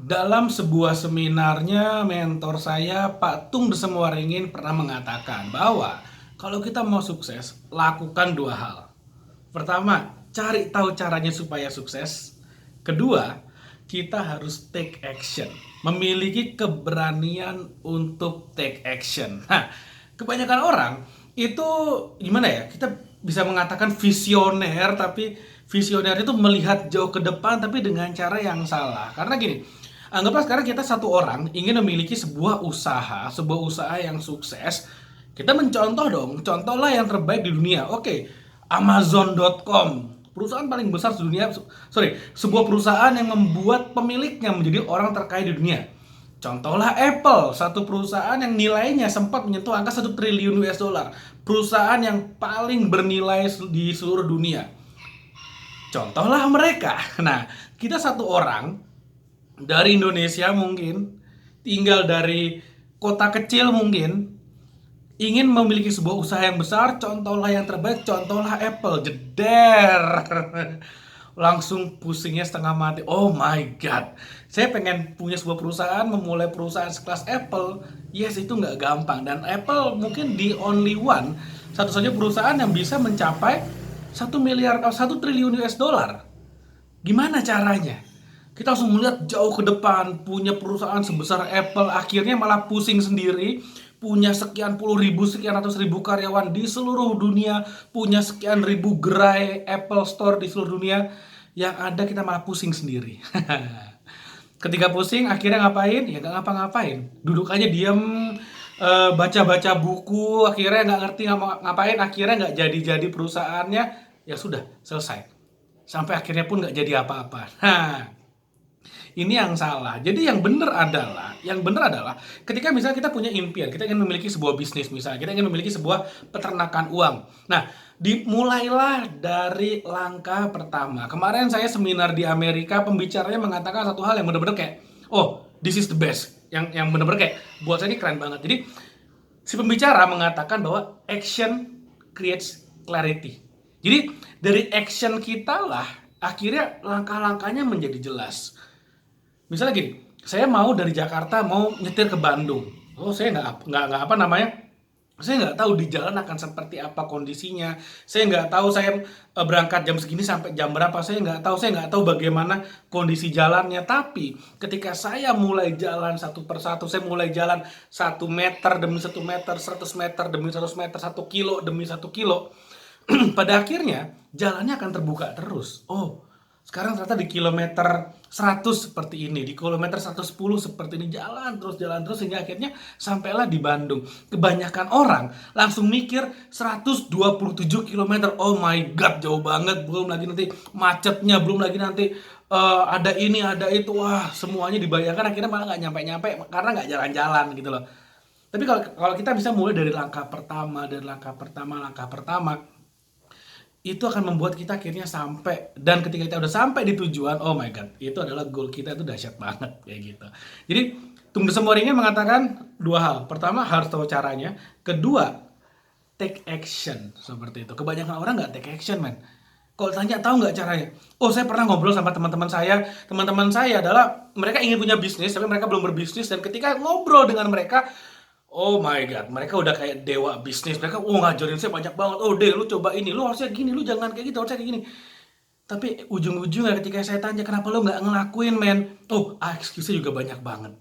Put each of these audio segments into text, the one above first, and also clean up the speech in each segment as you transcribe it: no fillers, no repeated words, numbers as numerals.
Dalam sebuah seminarnya, mentor saya, Pak Tung Desemuaringin pernah mengatakan bahwa kalau kita mau sukses, lakukan dua hal. Pertama, cari tahu caranya supaya sukses. Kedua, kita harus take action. Memiliki keberanian untuk take action. Nah, kebanyakan orang itu gimana ya? Kita bisa mengatakan visioner, tapi visioner itu melihat jauh ke depan tapi dengan cara yang salah. Karena gini, anggaplah sekarang kita satu orang ingin memiliki sebuah usaha yang sukses. Kita mencontoh dong, contohlah yang terbaik di dunia. Oke, Amazon.com, perusahaan paling besar di dunia. Sorry, sebuah perusahaan yang membuat pemiliknya menjadi orang terkaya di dunia. Contohlah Apple, satu perusahaan yang nilainya sempat menyentuh angka 1 triliun US dollar. Perusahaan yang paling bernilai di seluruh dunia. Contohlah mereka. Nah, kita satu orang dari Indonesia mungkin, tinggal dari kota kecil mungkin, ingin memiliki sebuah usaha yang besar, contohlah yang terbaik, contohlah Apple. Jeder. Langsung pusingnya setengah mati. Oh my god, saya pengen punya sebuah perusahaan, memulai perusahaan sekelas Apple. Yes, itu nggak gampang. Dan Apple mungkin the only one, satu saja perusahaan yang bisa mencapai 1 miliar, 1 triliun US dollar. Gimana caranya? Kita langsung melihat jauh ke depan, punya perusahaan sebesar Apple, akhirnya malah pusing sendiri, punya sekian puluh ribu, sekian ratus ribu karyawan di seluruh dunia, punya sekian ribu gerai Apple Store di seluruh dunia, yang ada kita malah pusing sendiri. Ketika pusing, akhirnya ngapain? Ya nggak ngapa-ngapain, duduk aja diem, baca-baca buku, akhirnya nggak ngerti ngapain, akhirnya nggak jadi-jadi perusahaannya, ya sudah, selesai. Sampai akhirnya pun nggak jadi apa-apa. Nah, ini yang salah. Jadi yang benar adalah ketika misalnya kita punya impian, kita ingin memiliki sebuah bisnis misalnya, kita ingin memiliki sebuah peternakan uang. Nah, dimulailah dari langkah pertama. Kemarin saya seminar di Amerika, pembicaranya mengatakan satu hal yang benar-benar kayak, oh, this is the best. Yang benar-benar kayak buat saya ini keren banget. Jadi si pembicara mengatakan bahwa action creates clarity. Jadi dari action kita lah akhirnya langkah-langkahnya menjadi jelas. Misalnya gini, saya mau dari Jakarta mau nyetir ke Bandung. Oh, saya nggak apa namanya, saya nggak tahu di jalan akan seperti apa kondisinya. Saya nggak tahu saya berangkat jam segini sampai jam berapa. Saya nggak tahu bagaimana kondisi jalannya. Tapi ketika saya mulai jalan satu persatu, saya mulai jalan 1 meter demi 1 meter, 100 meter demi 100 meter, 1 kilo demi 1 kilo. Pada akhirnya jalannya akan terbuka terus. Oh, sekarang ternyata di kilometer 100 seperti ini, di kilometer 110 seperti ini, jalan terus sehingga akhirnya sampailah di Bandung. Kebanyakan orang langsung mikir 127 kilometer. Oh my god, jauh banget. Belum lagi nanti macetnya, belum lagi nanti ada ini, ada itu. Wah, semuanya dibayangkan akhirnya malah nggak nyampe-nyampe karena nggak jalan-jalan gitu loh. Tapi kalau kalau kita bisa mulai dari langkah pertama, itu akan membuat kita akhirnya sampai, dan ketika kita udah sampai di tujuan, oh my god, itu adalah goal kita, itu dahsyat banget kayak gitu. Jadi Tung Desemboringnya mengatakan dua hal. Pertama, harus tahu caranya. Kedua, take action seperti itu. Kebanyakan orang nggak take action, man. Kalau tanya tahu nggak caranya? Oh, saya pernah ngobrol sama teman-teman saya. Teman-teman saya adalah mereka ingin punya bisnis, tapi mereka belum berbisnis. Dan ketika ngobrol dengan mereka, oh my god, mereka udah kayak dewa bisnis. Mereka, oh, ngajarin saya banyak banget. Oh, deh, lu coba ini, lu harusnya gini, lu jangan kayak gitu, harusnya kayak gini. Tapi ujung-ujungnya ketika saya tanya kenapa lu nggak ngelakuin, men? Oh, excuse-nya juga banyak banget.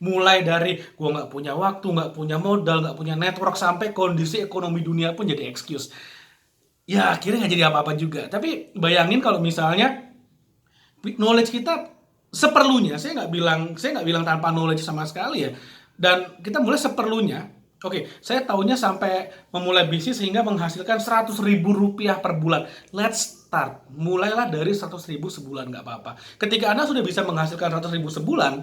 Mulai dari gua nggak punya waktu, nggak punya modal, nggak punya network, sampai kondisi ekonomi dunia pun jadi excuse. Ya akhirnya nggak jadi apa-apa juga. Tapi bayangin kalau misalnya knowledge kita seperlunya, saya nggak bilang tanpa knowledge sama sekali ya, dan kita mulai seperlunya. Oke, saya tahunya sampai memulai bisnis sehingga menghasilkan 100.000 rupiah per bulan. Let's start, mulailah dari 100.000 sebulan, nggak apa-apa. Ketika Anda sudah bisa menghasilkan 100.000 sebulan,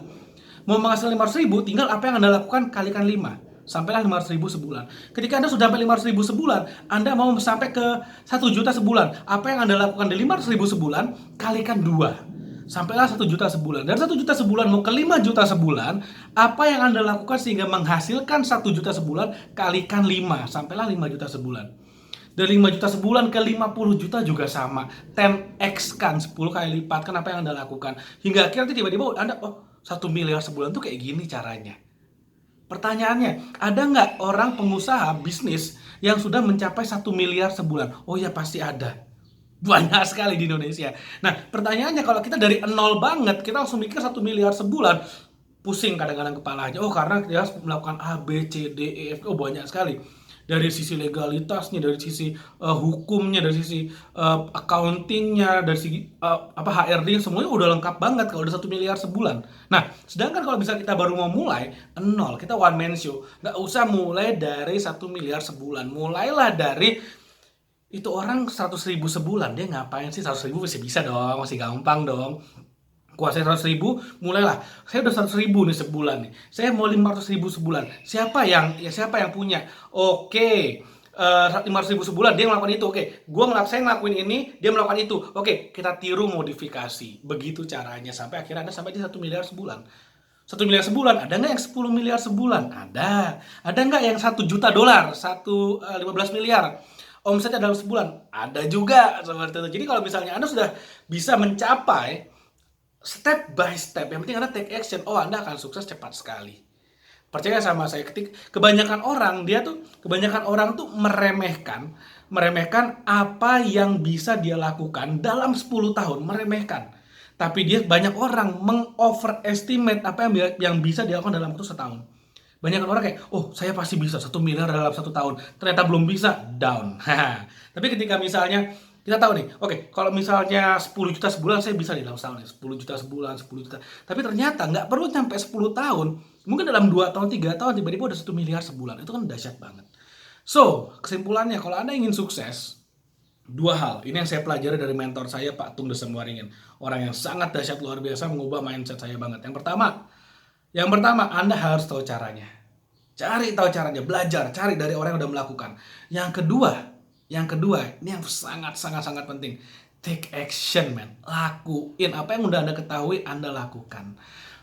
mau menghasilkan 500.000, tinggal apa yang Anda lakukan kalikan 5, sampailah 500.000 sebulan. Ketika Anda sudah sampai 500.000 sebulan, Anda mau sampai ke 1 juta sebulan. Apa yang Anda lakukan di 500.000 sebulan, kalikan 2, sampailah 1 juta sebulan. Dari 1 juta sebulan mau ke 5 juta sebulan, apa yang Anda lakukan sehingga menghasilkan 1 juta sebulan, kalikan 5, sampailah 5 juta sebulan. Dari 5 juta sebulan ke 50 juta juga sama, 10x kan, 10 kali lipat kan apa yang Anda lakukan. Hingga akhirnya tiba-tiba Anda, oh, 1 miliar sebulan tuh kayak gini caranya. Pertanyaannya, ada nggak orang pengusaha bisnis yang sudah mencapai 1 miliar sebulan? Oh ya pasti ada. Banyak sekali di Indonesia. Nah, pertanyaannya kalau kita dari nol banget, kita langsung mikir 1 miliar sebulan, pusing kadang-kadang kepalanya. Oh, karena dia harus melakukan A, B, C, D, E, F. Oh, banyak sekali. Dari sisi legalitasnya, dari sisi hukumnya, dari sisi accountingnya, dari sisi HRD, semuanya udah lengkap banget kalau udah 1 miliar sebulan. Nah, sedangkan kalau misalnya kita baru mau mulai nol, kita one man show, nggak usah mulai dari 1 miliar sebulan. Mulailah dari itu orang 100.000 sebulan, dia ngapain sih 100.000 masih bisa dong, masih gampang dong. Kuasai 100.000, mulailah. Saya udah 100.000 nih sebulan nih. Saya mau 500.000 sebulan. Siapa yang punya? Oke, 500.000 sebulan dia melakukan itu. Oke, saya ngelakuin ini, dia melakukan itu. Oke, kita tiru modifikasi. Begitu caranya sampai akhirnya Anda sampai di 1 miliar sebulan. 1 miliar sebulan, ada nggak yang 10 miliar sebulan? Ada. Ada nggak yang 1 juta dolar, 15 miliar? Omsetnya dalam sebulan? Ada juga seperti itu. Jadi kalau misalnya Anda sudah bisa mencapai step by step, yang penting Anda take action, oh Anda akan sukses cepat sekali. Percaya sama saya, kebanyakan orang tuh meremehkan apa yang bisa dia lakukan dalam 10 tahun, meremehkan. Tapi banyak orang mengoverestimate apa yang bisa dia lakukan dalam waktu setahun. Banyak orang kayak, oh saya pasti bisa 1 miliar dalam 1 tahun, ternyata belum bisa, down. Tapi ketika misalnya kita tahu nih, oke, kalau misalnya 10 juta sebulan saya bisa di dalam setahun nih, 10 juta sebulan, 10 juta. Tapi ternyata nggak perlu sampai 10 tahun, mungkin dalam 2 tahun, 3 tahun tiba-tiba udah 1 miliar sebulan. Itu kan dahsyat banget. So, kesimpulannya kalau Anda ingin sukses, 2 hal. Ini yang saya pelajari dari mentor saya, Pak Tung Desemwaringin. Orang yang sangat dahsyat, luar biasa, mengubah mindset saya banget. Yang pertama, Anda harus tahu caranya. Cari tahu caranya, belajar, cari dari orang yang udah melakukan. Yang kedua, ini yang sangat penting. Take action, man. Lakuin apa yang udah Anda ketahui, Anda lakukan.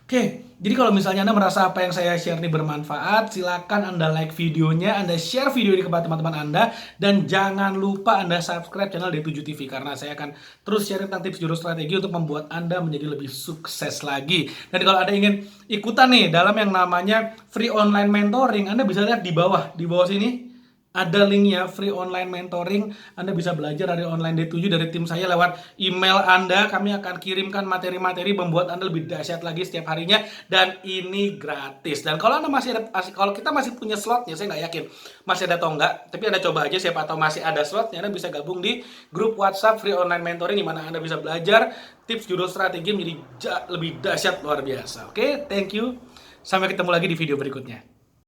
Oke, jadi kalau misalnya Anda merasa apa yang saya share ini bermanfaat, silakan Anda like videonya, Anda share video ini kepada teman-teman Anda, dan jangan lupa Anda subscribe channel D7 TV, karena saya akan terus share tentang tips juru strategi untuk membuat Anda menjadi lebih sukses lagi. Dan kalau Anda ingin ikutan nih dalam yang namanya free online mentoring, Anda bisa lihat di bawah sini. Ada linknya, free online mentoring. Anda bisa belajar dari online D7 dari tim saya lewat email Anda. Kami akan kirimkan materi-materi membuat Anda lebih dahsyat lagi setiap harinya. Dan ini gratis. Dan kalau Anda kalau kita masih punya slotnya, saya nggak yakin masih ada atau enggak. Tapi Anda coba aja, siapa tahu masih ada slotnya. Anda bisa gabung di grup WhatsApp free online mentoring, di mana Anda bisa belajar tips jurus strategi menjadi lebih dahsyat, luar biasa. Oke, thank you. Sampai ketemu lagi di video berikutnya.